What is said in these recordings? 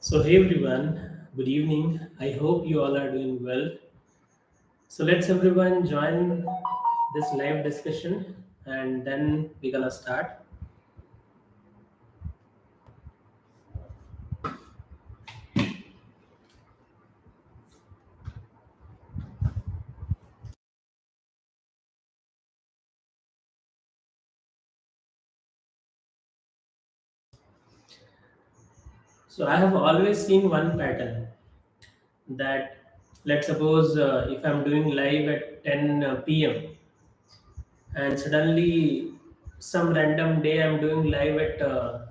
So, hey everyone, good evening. I hope you all are doing well. So, let's everyone join this live discussion and then we're gonna start. So, I have always seen one pattern that let's suppose if I'm doing live at 10 p.m. and suddenly some random day I'm doing live at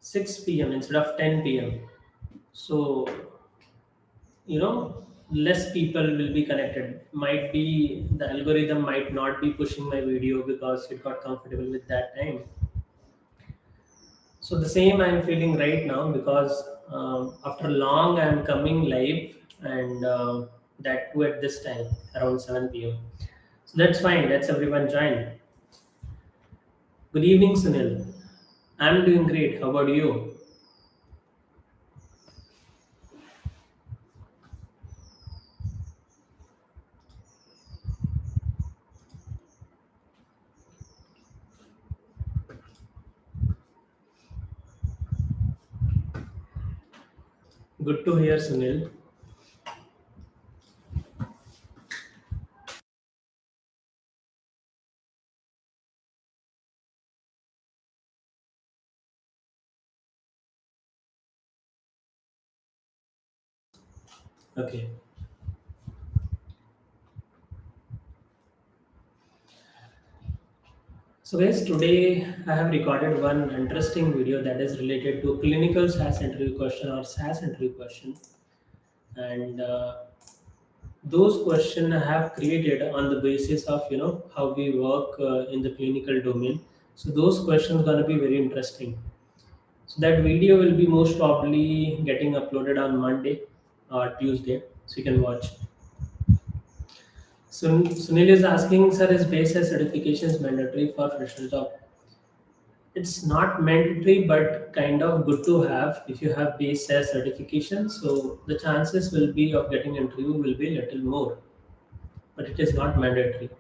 6 p.m. instead of 10 p.m. So, less people will be connected. Might be the algorithm might not be pushing my video because it got comfortable with that time. So the same I'm feeling right now because after long I'm coming live and that too at this time around 7 p.m. So that's fine, let's everyone join. Good evening, Sunil. I'm doing great, how about you? Good to hear, Sunil. Okay. So guys, today I have recorded one interesting video that is related to clinical SAS interview question or SAS interview question, and those questions I have created on the basis of how we work in the clinical domain. So those questions gonna be very interesting. So that video will be most probably getting uploaded on Monday or Tuesday, so you can watch. So Sunil is asking, sir, is base certifications mandatory for fresher job? It's not mandatory, but kind of good to have if you have base SAS certification. So the chances will be of getting interview will be little more, but it is not mandatory.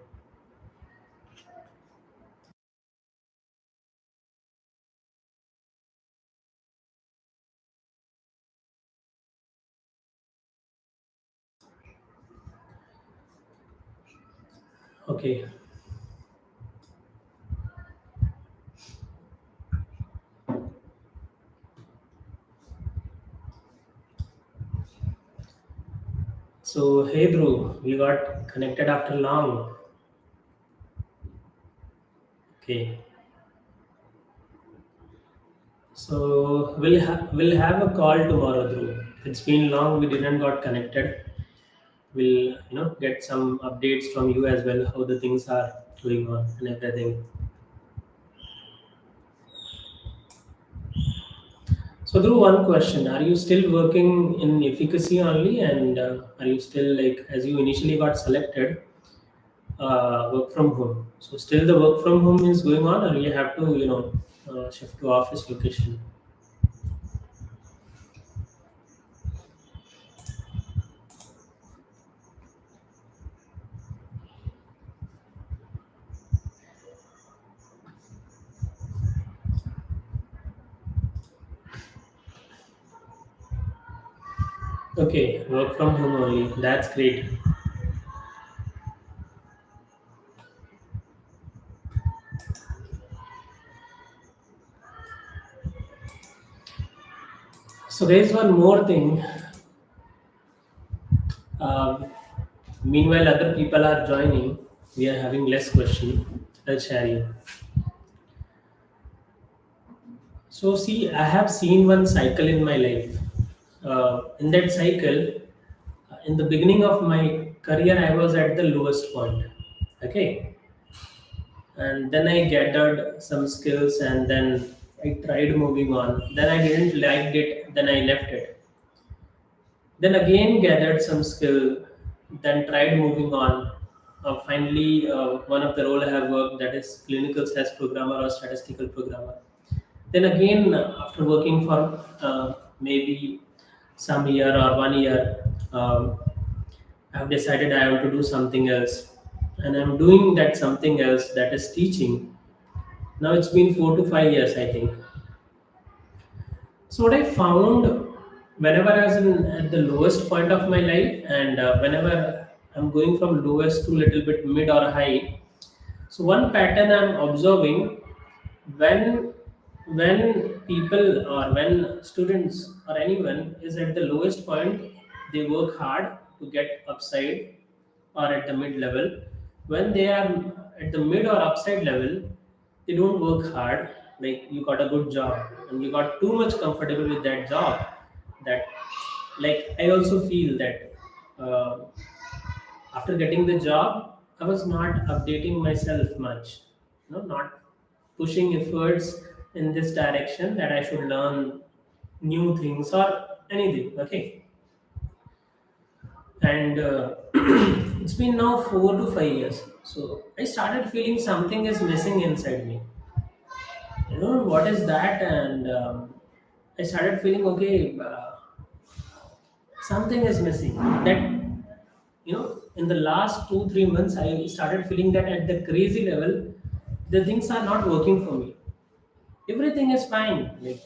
Okay. So hey Dhruv, we got connected after long. Okay. So we'll have a call tomorrow, Dhruv. It's been long. We didn't got connected. We'll get some updates from you as well, how the things are going on and everything. So, Dhruv, one question: are you still working in efficacy only, and are you still like as you initially got selected, work from home? So, still the work from home is going on, or you have to shift to office location? Okay, work from home only. That's great. So, there's one more thing. Um, Meanwhile, other people are joining. We are having less question. I'll share you. So, see, I have seen one cycle in my life. In that cycle, in the beginning of my career, I was at the lowest point. Okay, and then I gathered some skills, and then I tried moving on. Then I didn't like it. Then I left it. Then again gathered some skill. Then tried moving on. Finally, one of the role I have worked, that is clinical SAS programmer or statistical programmer. Then again, after working for maybe some year or 1 year, I've decided I want to do something else, and I'm doing that something else, that is teaching. Now it's been 4 to 5 years, I think. So what I found, whenever I was at the lowest point of my life, and whenever I'm going from lowest to little bit mid or high, so one pattern I'm observing, when people or when students or anyone is at the lowest point, they work hard to get upside or at the mid level. When they are at the mid or upside level, they don't work hard. Like, you got a good job and you got too much comfortable with that job, that, like, I also feel that uh, after getting the job, I was not updating myself much, not pushing efforts in this direction that I should learn new things or anything. Okay, and it's been now 4 to 5 years. So I started feeling something is missing inside me. I don't know what is that, and I started feeling, okay, something is missing. That, in the last 2 3 months, I started feeling that at the crazy level, the things are not working for me. Everything is fine. Like,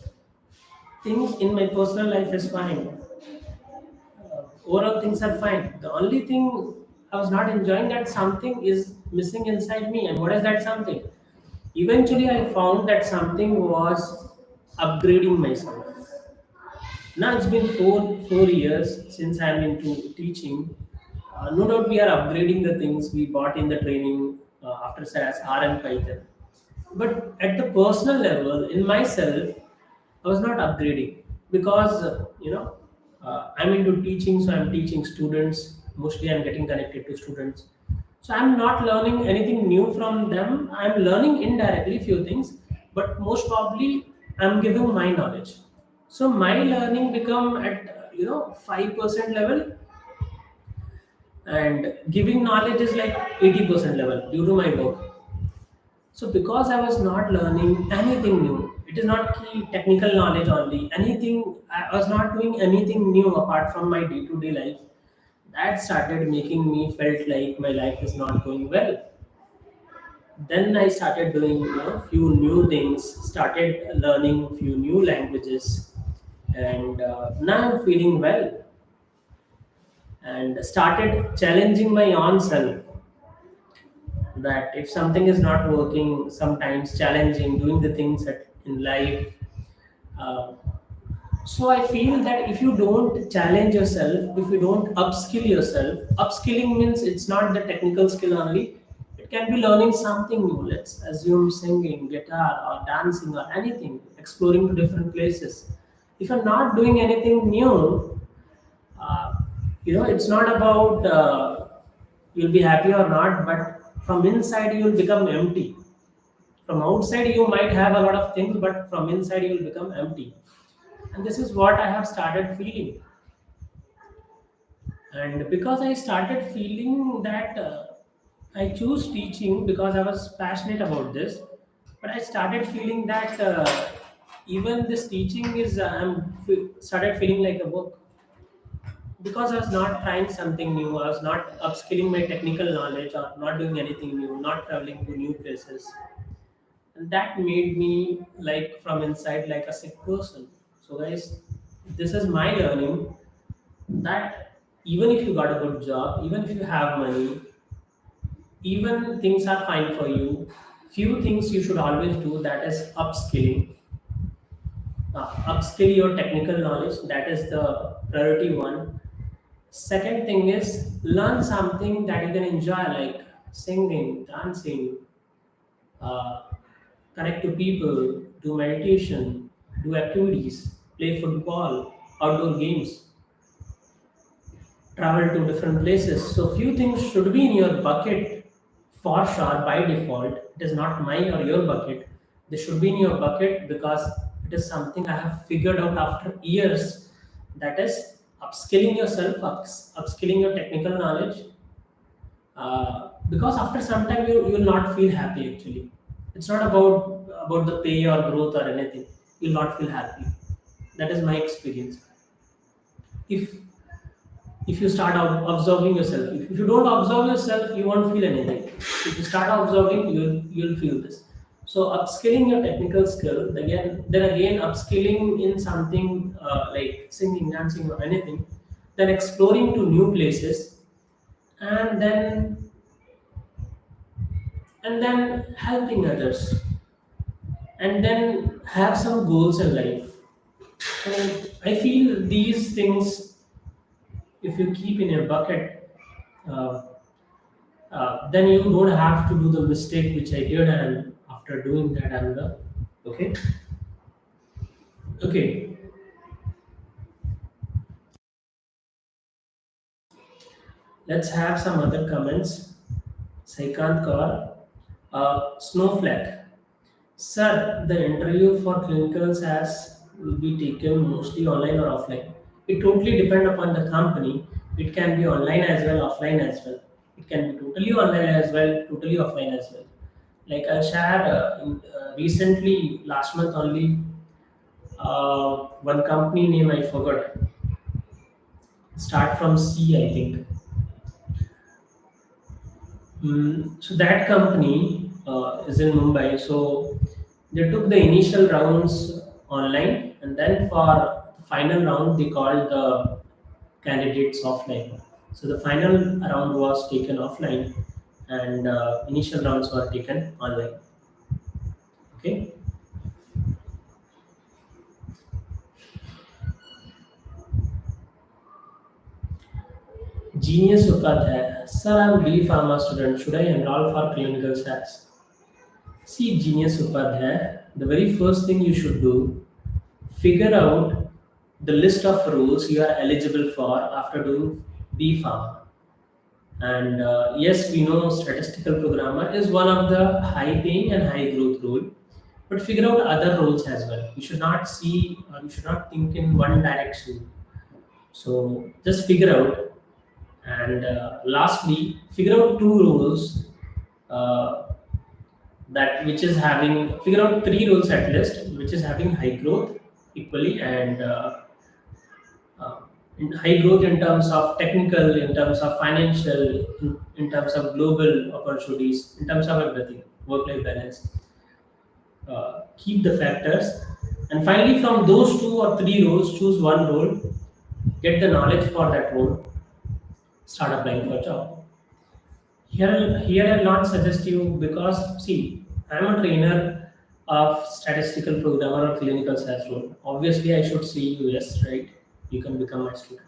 things in my personal life is fine. Overall, things are fine. The only thing I was not enjoying, that something is missing inside me. And what is that something? Eventually, I found that something was upgrading myself. Now it's been four years since I'm into teaching. No doubt we are upgrading the things we bought in the training after SAS, R and Python. But at the personal level, in myself, I was not upgrading, because I'm into teaching, so I'm teaching students. Mostly, I'm getting connected to students, so I'm not learning anything new from them. I'm learning indirectly few things, but most probably I'm giving my knowledge. So my learning become at 5% level, and giving knowledge is like 80% level due to my work. So because I was not learning anything new, it is not key technical knowledge only. Anything, I was not doing anything new apart from my day-to-day life. That started making me felt like my life is not going well. Then I started doing few new things, started learning few new languages, and now I'm feeling well, and started challenging my own self, that if something is not working, sometimes challenging doing the things that in life. uh, so I feel that if you don't challenge yourself, if you don't upskill yourself, upskilling means it's not the technical skill only. It can be learning something new. Let's assume singing, guitar, or dancing, or anything, exploring to different places. If you're not doing anything new, uh, it's not about you'll be happy or not, but from inside you'll become empty. From outside you might have a lot of things, but from inside you'll become empty. And this is what I have started feeling. And because I started feeling that, I choose teaching because I was passionate about this, but I started feeling that even this teaching is started feeling like a work, because I was not trying something new. I was not upskilling my technical knowledge or not doing anything new, not traveling to new places. And that made me like from inside like a sick person. So guys, this is my learning, that even if you got a good job, even if you have money, even things are fine for you, few things you should always do, that is upskilling. Upskill your technical knowledge, that is the priority one. Second thing is learn something that you can enjoy, like singing, dancing, uh, connect to people, do meditation, do activities, play football, outdoor games, travel to different places. So few things should be in your bucket for sure by default. It is not my or your bucket. They should be in your bucket because it is something I have figured out after years. That is upskilling yourself, upskilling your technical knowledge. Because after some time you will not feel happy actually. It's not about the pay or growth or anything. You'll not feel happy. That is my experience. If if you start out observing yourself, if you don't observe yourself, you won't feel anything. If you start observing, you'll feel this. So upskilling your technical skill, then again upskilling in something like singing, dancing, or anything, then exploring to new places, and then helping others, and then have some goals in life. So I feel these things, if you keep in a bucket, uh, then you don't have to do the mistake which I did, and after doing that, I'm the okay. Okay, let's have some other comments. Saikant Kaur, Snowflake. Sir, the interview for clinicals has will be taken mostly online or offline. It totally depend upon the company. It can be online as well, offline as well. It can be totally online as well, totally offline as well. Like I'll share recently, last month only, one company name I forgot. Start from C, I think. So that company is in Mumbai. So they took the initial rounds online, and then for the final round, they called the candidates offline. So the final round was taken offline, and initial rounds were taken online. Okay. Genius Upadhyay. Sir, I'm B Pharma student. Should I enroll for clinical stats? See, Genius Upadhyay, the very first thing you should do, figure out the list of roles you are eligible for after doing B Pharma. And yes, we know statistical programmer is one of the high paying and high growth role, but figure out other roles as well. You should not see, or you should not think in one direction. So just figure out. And lastly, figure out two roles uh, that which is having, figure out three roles at least which is having high growth equally, and uh, in high growth in terms of technical, in terms of financial, in terms of global opportunities, in terms of everything, work-life balance. Keep the factors, and finally from those two or three roles, choose one role, get the knowledge for that role, start applying for a job. Here I'll not suggest you, because see, I'm a trainer of statistical programmer or clinical science role. Obviously, I should see you, yes, right? You can become my student.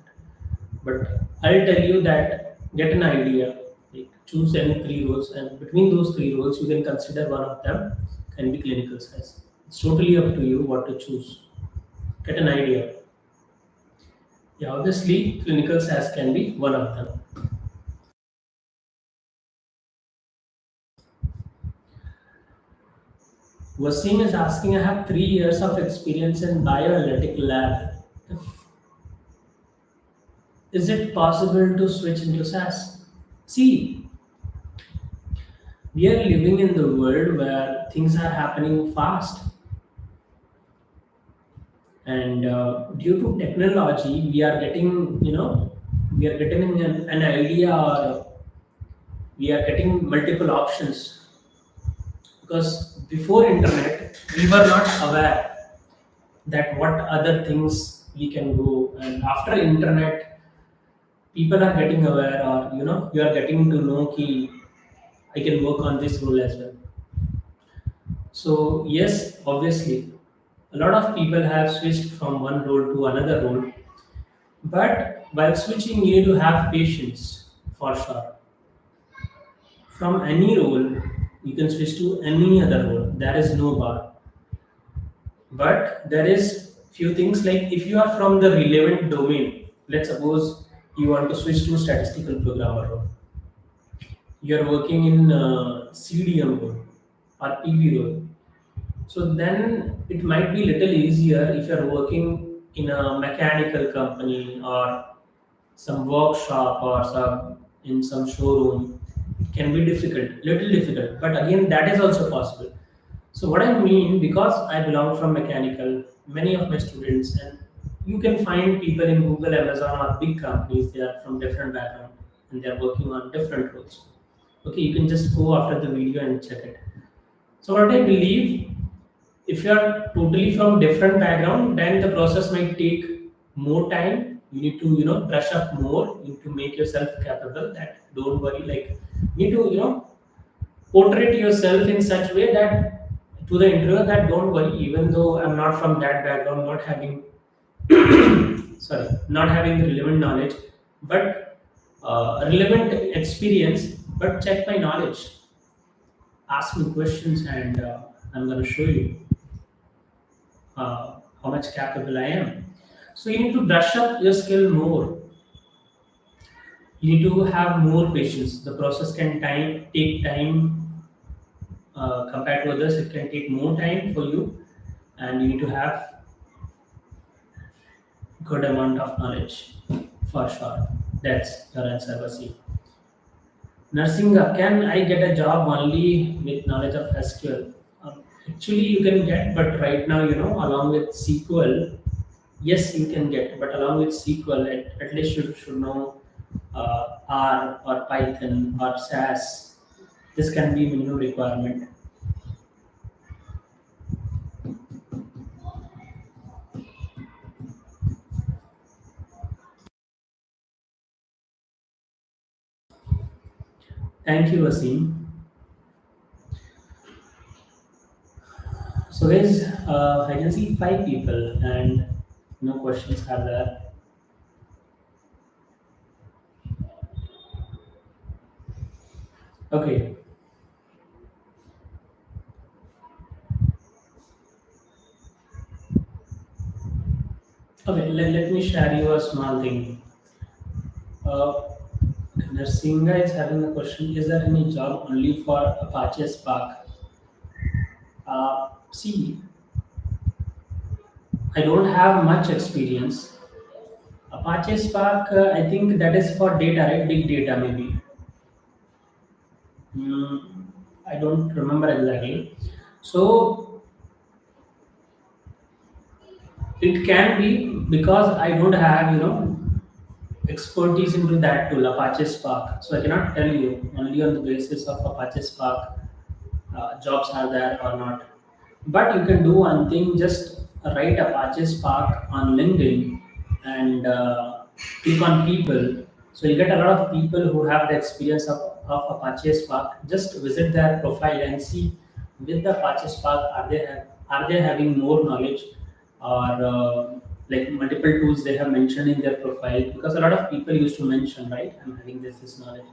But I'll tell you that get an idea, like choose any three roles, and between those three roles, you can consider one of them can be clinical science. It's totally up to you what to choose. Get an idea. Yeah, obviously, clinical science can be one of them. Wasim is asking, I have 3 years of experience in bioanalytical lab. Is it possible to switch into SaaS? See, we are living in the world where things are happening fast, and due to technology, we are getting an idea, or we are getting multiple options, because before internet, we were not aware that what other things we can go, and after internet, people are getting aware, or you are getting to know ki I can work on this role as well. So yes, obviously, a lot of people have switched from one role to another role, but while switching, you need to have patience for sure. From any role, you can switch to any other role. There is no bar, but there is few things, like if you are from the relevant domain. Let's suppose you want to switch to statistical programmer role. You are working in CDM role or PV role. So then it might be little easier if you're working in a mechanical company or some workshop or some showroom. It can be difficult, little difficult, but again that is also possible. So what I mean, because I belong from mechanical, many of my students, and you can find people in Google, Amazon, or big companies. They are from different background and they are working on different roles. Okay, you can just go after the video and check it. So what I believe, if you are totally from different background, then the process might take more time. You need to brush up more. You need to make yourself capable. That don't worry. Like you need to portray yourself in such way that to the interviewer that don't worry. Even though I'm not from that background, not having sorry, not having the relevant knowledge, but relevant experience, but check my knowledge. Ask me questions, and I'm going to show you how much capable I am. So you need to brush up your skill more. You need to have more patience. The process can take time compared to others. It can take more time for you, and you need to have good amount of knowledge for sure. That's your answer, Vasi. Nursing, can I get a job only with knowledge of SQL? Actually, you can get, but right now, along with SQL, yes, you can get, but along with SQL, at least you should know R or Python or SAS. This can be minimum requirement. Thank you, Asim. So guys, I can see 5 people and no questions are there. Okay. Okay, let me share you a small thing. Uh, Narsinga is having a question. Is there any job only for Apache Spark? See, I don't have much experience. Apache Spark, I think that is for data, right? Big data, maybe. Hmm, I don't remember exactly. So it can be because I don't have, expertise into that tool, Apache Spark. So I cannot tell you only on the basis of Apache Spark jobs are there or not. But you can do one thing, just write Apache Spark on LinkedIn and click on people. So you get a lot of people who have the experience of Apache Spark. Just visit their profile and see with the Apache Spark, are they having more knowledge, or like multiple tools they have mentioned in their profile, because a lot of people used to mention, right, I'm having this knowledge.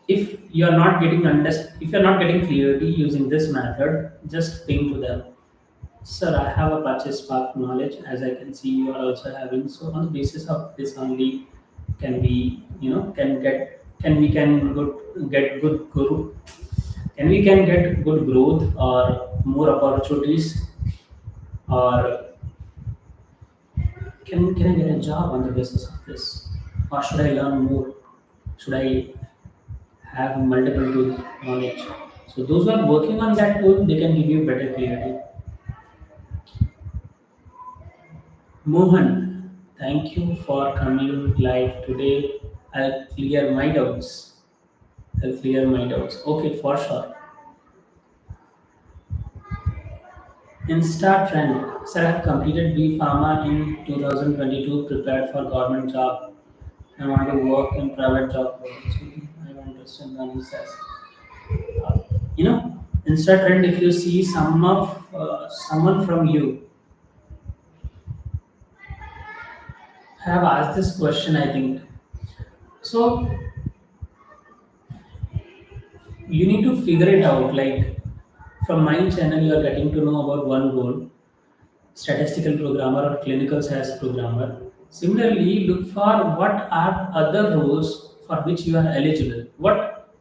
If you're not getting if you're not getting clarity using this method, just ping to them, sir, I have a purchase spark knowledge, as I can see you are also having. So on the basis of this only, can we can get can we can good get good growth, can get good growth or more opportunities, or can I get a job on the basis of this, or should I learn more, should I have multiple tool knowledge. So those who are working on that tool, they can give you better clarity. Mohan, thank you for coming live today. I'll clear my doubts. I'll clear my doubts. Okay, for sure. Insta trend. Sir, I have completed B Pharma in 2022, prepared for government job. I want to work in private job. I am interested in money, says. You know, Insta trend, if you see someone from you have asked this question, I think. So you need to figure it out. Like from my channel, you are getting to know about one role, statistical programmer or clinical science programmer. Similarly, look for what are other roles for which you are eligible. What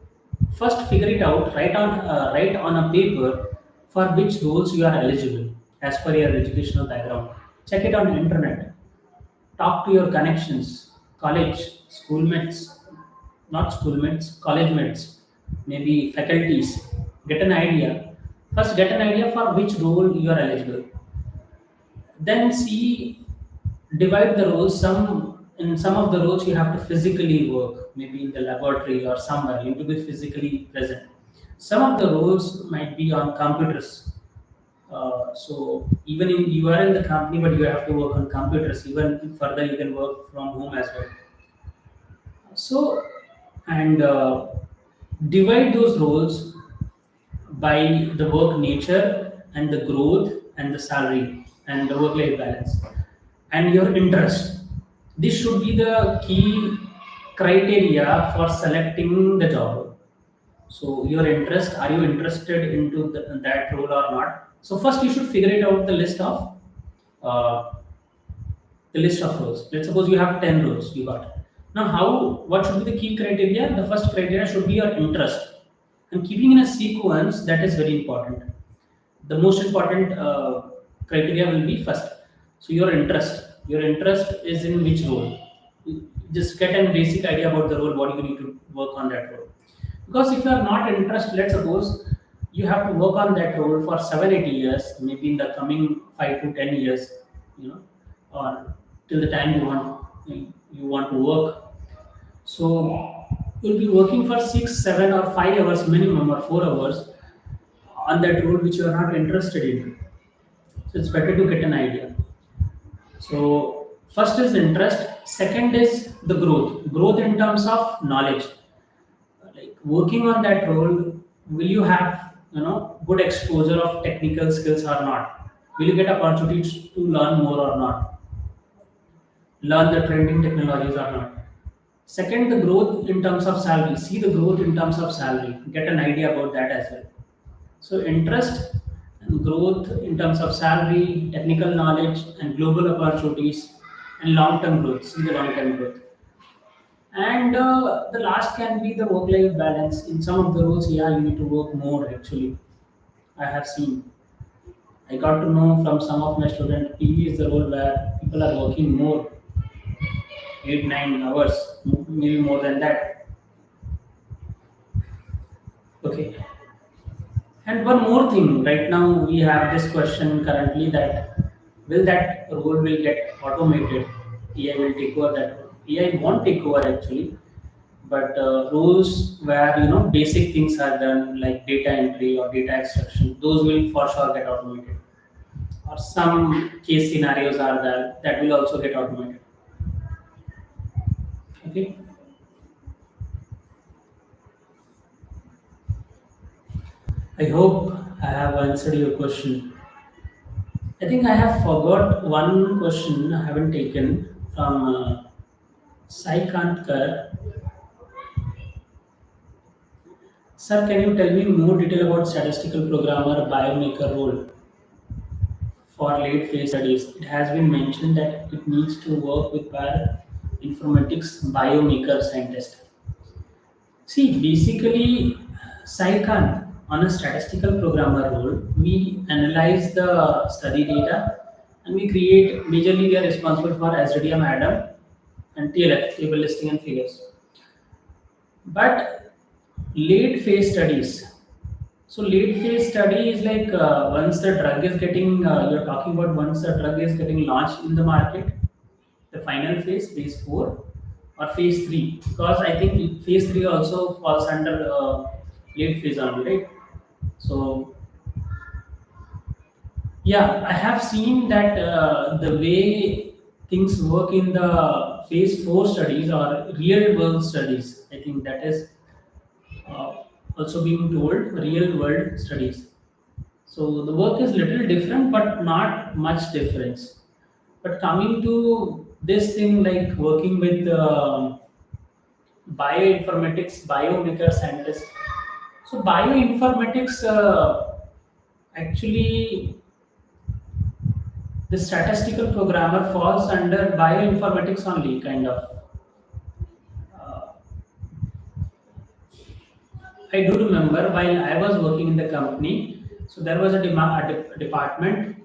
first figure it out. Write on a paper for which roles you are eligible as per your educational background. Check it on internet. Talk to your connections, college, schoolmates, not schoolmates, college mates, maybe faculties. Get an idea. First, get an idea for which role you are eligible. Then see, divide the roles. Some of the roles you have to physically work, maybe in the laboratory or somewhere. You need to be physically present. Some of the roles might be on computers. So even in you are in the company, but you have to work on computers. Even further, you can work from home as well. So and divide those roles by the work nature and the growth and the salary and the work life balance and your interest. This should be the key criteria for selecting the job. So your interest, are you interested into that role or not? So first you should figure it out, uh, the list of roles. Let's suppose you have 10 roles you got. Now what should be the key criteria? The first criteria should be your interest. And keeping in a sequence, that is very important. The most important criteria will be first. So your interest is in which role. Just get a basic idea about the role, what you need to work on that role. Because if you are not interested, let's suppose you have to work on that role for 7 8 years, maybe in the coming 5 to 10 years, you know, or till the time you want to work. So you'll be working for 6 7 or 5 hours minimum, or 4 hours on that role which you are not interested in. So it's better to get an idea. So first is interest, second is the growth in terms of knowledge. Like working on that role, will you have good exposure of technical skills or not? Will you get opportunities to learn more or not? Learn the trending technologies or not? Second, the growth in terms of salary. See the growth in terms of salary. Get an idea about that as well. So interest and growth in terms of salary, technical knowledge, and global opportunities, and long-term growth. See the long-term growth. And the last can be the work-life balance. In some of the roles, yeah, you need to work more. Actually, I have seen. I got to know from some of my students, PV is the role where people are working more, 8 9 hours, maybe more than that. Okay. And one more thing, right now we have this question currently that will that role will get automated? AI will take over that role. AI won't take over actually, but roles where basic things are done like data entry or data extraction, those will for sure get automated. Or some case scenarios are there that will also get automated. Okay. I hope I have answered your question. I think I have forgot one question I haven't taken from Sai Kantkar. Sir, can you tell me more detail about statistical programmer biomaker role for late phase studies? It has been mentioned that it needs to work with bioinformatics biomaker scientist. See, basically, Sai on a statistical programmer role, we analyze the study data and we create, majorly we are responsible for SDDM, ADAM, and TLF, table listing and figures. But late phase studies. So late phase study is like once the drug is getting, you're talking about once the drug is getting launched in the market, the final phase, phase 4 or phase 3. Because I think phase 3 also falls under late phase only, right? So yeah, I have seen that the way things work in the phase 4 studies or real world studies, I think that is uh, also being told real world studies. So the work is little different, but not much difference. But coming to this thing like working with bioinformatics, biomaker scientists. So bioinformatics actually the statistical programmer falls under bioinformatics only kind of. Uh, I do remember while I was working in the company, so there was a department,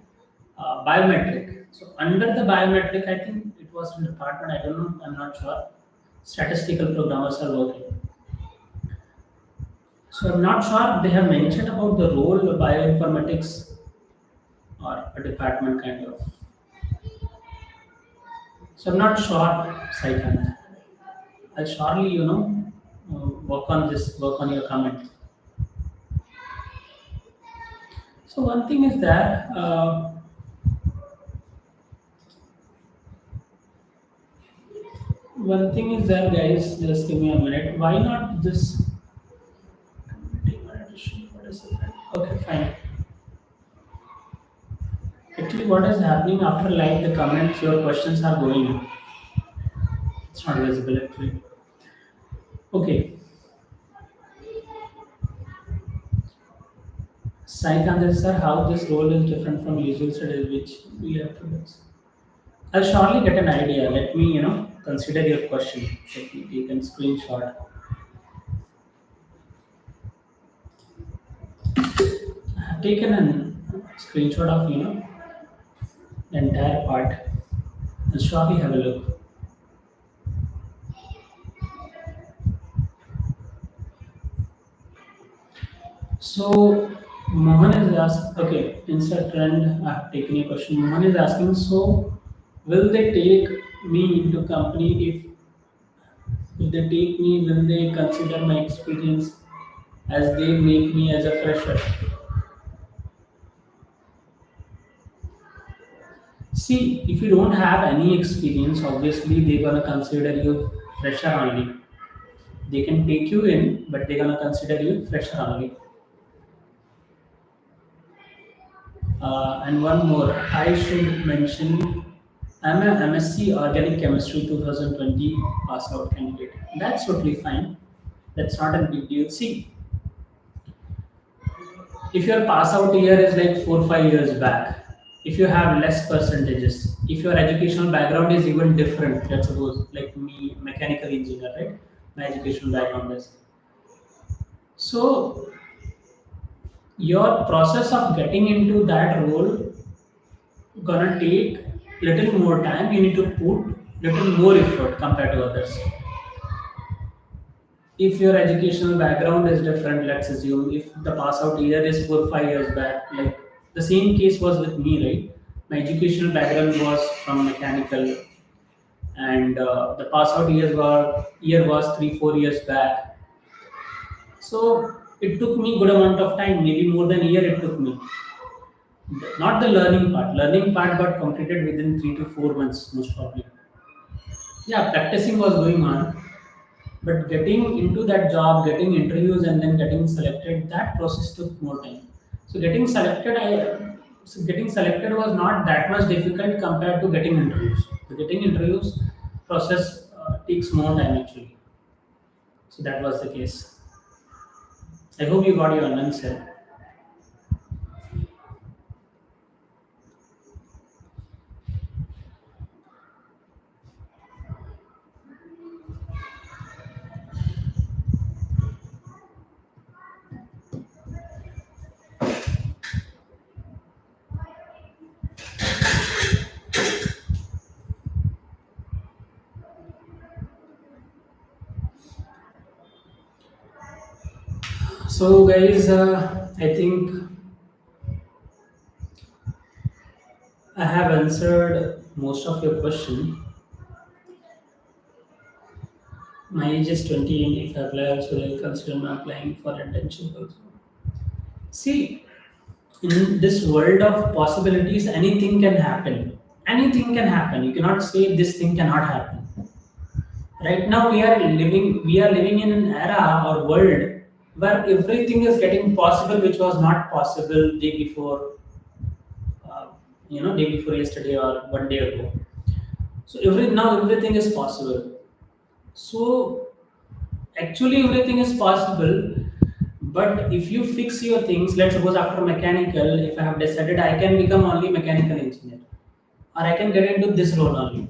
biometric. So under the biometric, I think it was a department. I don't know. I'm not sure. Statistical programmers are working. So I'm not sure they have mentioned about the role of bioinformatics or a department kind of. So I'm not sure, Saikant. I'll surely, work on your comment. So one thing is that, guys, just give me a minute. Why not this? What is it? Okay, fine. Actually, what is happening after like the comments, your questions are going. It's not visible actually. Okay, Saikant sir, how this role is different from usual studies which we have to do. I'll surely get an idea. Let me, consider your question. Let me take a screenshot. I have taken a screenshot of, the entire part. I'll surely have a look. So Mohan is asked, okay, insert trend. I have taken a question. Mohan is asking, so will they take me into company if they take me, will they consider my experience as they make me as a fresher? See, if you don't have any experience, obviously they're gonna consider you fresher only. They can take you in, but they're gonna consider you fresher only. And one more, I should mention, I'm a MSc Organic Chemistry 2020 pass out candidate. That's totally fine. That's not a big deal. See, if your pass out year is like 4 5 years back, if you have less percentages, if your educational background is even different, let's suppose like me, mechanical engineer, right? My educational background is. So your process of getting into that role gonna take little more time. You need to put little more effort compared to others. If your educational background is different, let's assume if the pass out year is 4 5 years back, like the same case was with me, right? My educational background was from mechanical, and the pass out year was 3 4 years back. So it took me good amount of time, maybe more than a year it took me. Not the learning part got completed within 3 to 4 months, most probably. Yeah, practicing was going on, but getting into that job, getting interviews, and then getting selected, that process took more time. So getting selected was not that much difficult compared to getting interviews. The getting interviews process takes more time actually. So that was the case. I hope you got your answer. So guys, I think I have answered most of your question. My age is 20, and if I apply also, they'll consider me applying for internship also. See, in this world of possibilities, anything can happen. Anything can happen. You cannot say this thing cannot happen. Right now, we are living in an era or world where everything is getting possible, which was not possible uh, day before yesterday or one day ago. So everything is possible. So actually, everything is possible. But if you fix your things, let's suppose after mechanical, if I have decided I can become only mechanical engineer, or I can get into this role only,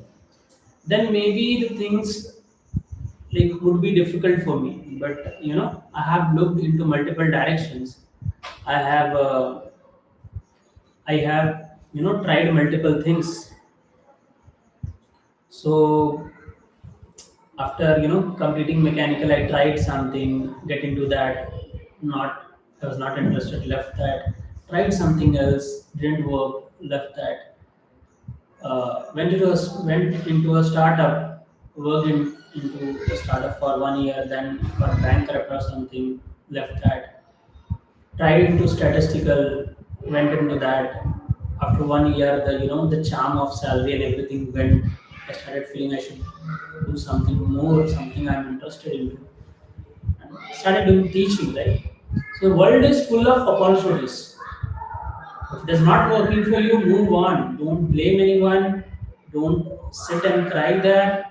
then maybe the things like would be difficult for me. But I have looked into multiple directions. I have tried multiple things. So after completing mechanical, I tried something, get into that. Not I was not interested, left that. Tried something else, didn't work, left that. went into a startup, worked into a startup for 1 year, then got bankrupt or something, left that. Tried into statistical, went into that. After 1 year, the charm of salary and everything went. I started feeling I should do something more, something I'm interested in. And I started doing teaching, right? So the world is full of opportunities. If it is not working for you, move on. Don't blame anyone. Don't sit and cry there.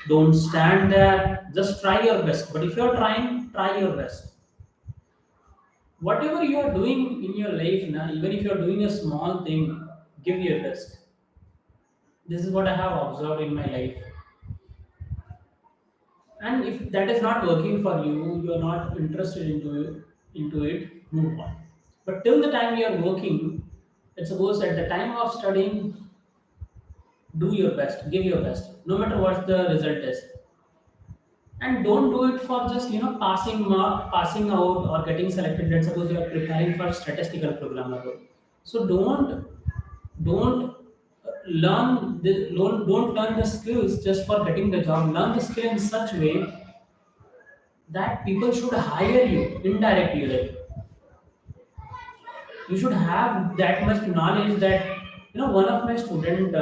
Don't stand there. Just try your best. But if you're trying, try your best. Whatever you are doing in your life now, even if you're doing a small thing, give your best. This is what I have observed in my life. And if that is not working for you, you are not interested into it, move on. But till the time you are working, let's suppose at the time of studying, do your best, give your best, no matter what the result is. And don't do it for just passing out or getting selected. Let's suppose you are preparing for statistical programmer role. So don't don't learn the skills just for getting the job. Learn the skill in such way that people should hire you indirectly. Like you should have that much knowledge that one of my student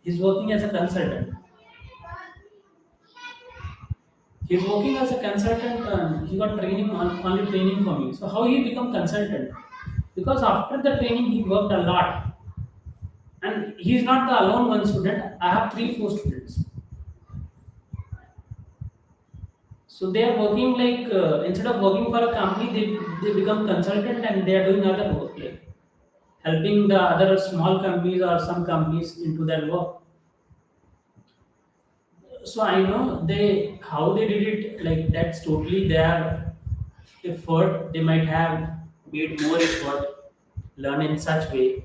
is working as a consultant. He's working as a consultant and he got training only training for me. So how he become consultant? Because after the training he worked a lot. And he's not the alone one student. I have three, four students. So they are working like instead of working for a company, they become consultant and they are doing other work like helping the other small companies or some companies into their work. So I know they how they did it, like that's totally their effort. They might have made more effort, learn in such way.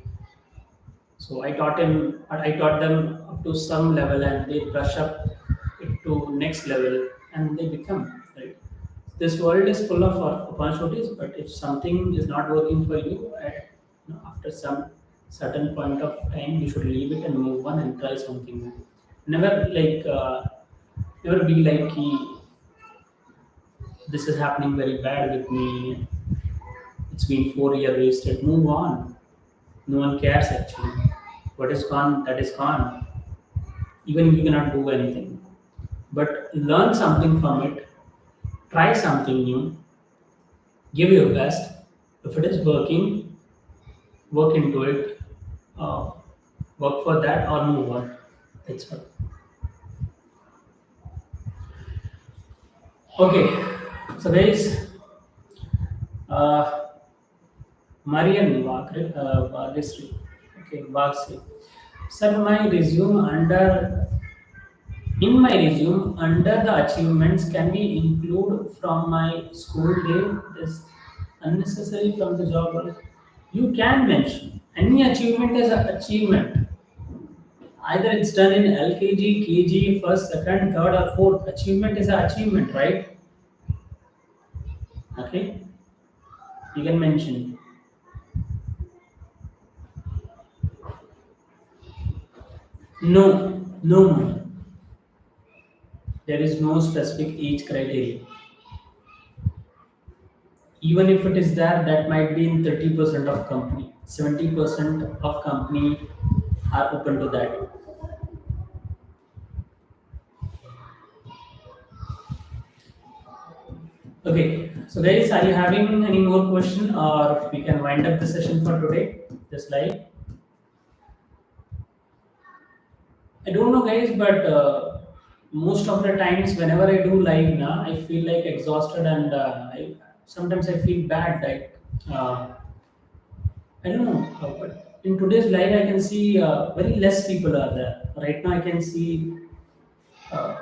So I taught them up to some level, and they brush up it to next level, and they become right. This world is full of opportunities, but if something is not working for you, after some certain point of time, you should leave it and move on and try something new. Never never be like, this is happening very bad with me. It's been 4 years wasted. Move on. No one cares actually. What is gone, that is gone. Even if you cannot do anything. But learn something from it. Try something new. Give your best. If it is working, work into it. Uh, Work for that or move on. That's all. Okay. So guys, uh, Marian Vagisri. Okay, Vagsri. Sir, my resume under in my resume under the achievements can we include from my school day this unnecessary from the job role? You can mention any achievement as an achievement. Either it's done in LKG, KG, first, second, third, or fourth. Achievement is an achievement, right? Okay, you can mention. No, no, no. There is no specific age criteria. Even if it is there, that might be in 30% of company. 70% of company are open to that. Okay, so guys, are you having any more question or we can wind up the session for today? This live. I don't know, guys, but most of the times, whenever I do live now, I feel like exhausted and sometimes I feel bad. Like I don't know, but in today's live, I can see very less people are there. Right now, I can see uh,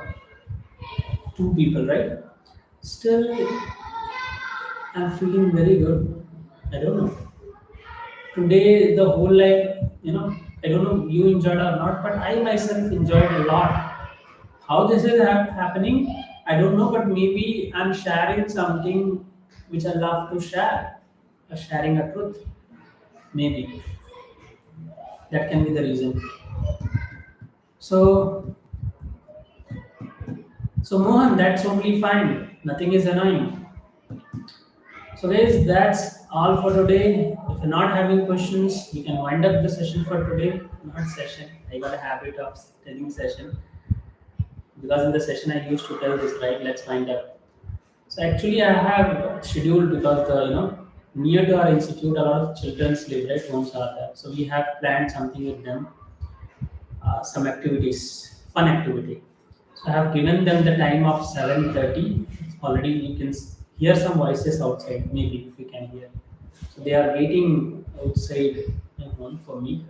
two people, right? Still, I'm feeling very good. I don't know. Today, the whole life, I don't know you enjoyed or not, but I myself enjoyed a lot. How this is happening, I don't know, but maybe I'm sharing something which I love to share, sharing a truth. Maybe that can be the reason. So, so Mohan, that's only fine. Nothing is annoying. So guys, that's all for today. If you're not having questions, we can wind up the session for today. Not session. I got a habit of telling session because in the session I used to tell this, right? Let's wind up. So actually, I have scheduled because the near to our institute, a lot of children's live, right? Homes are there. So we have planned something with them, some activities, fun activity. So I have given them the time of 7:30. Already you can hear some voices outside. Maybe if you can hear. So they are waiting outside for me.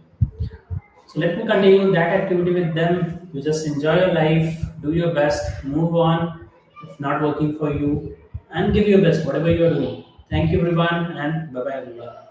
So let me continue that activity with them. You just enjoy your life, do your best, move on. If not working for you, and give your best, whatever you are doing. Thank you, everyone, and bye bye, everyone.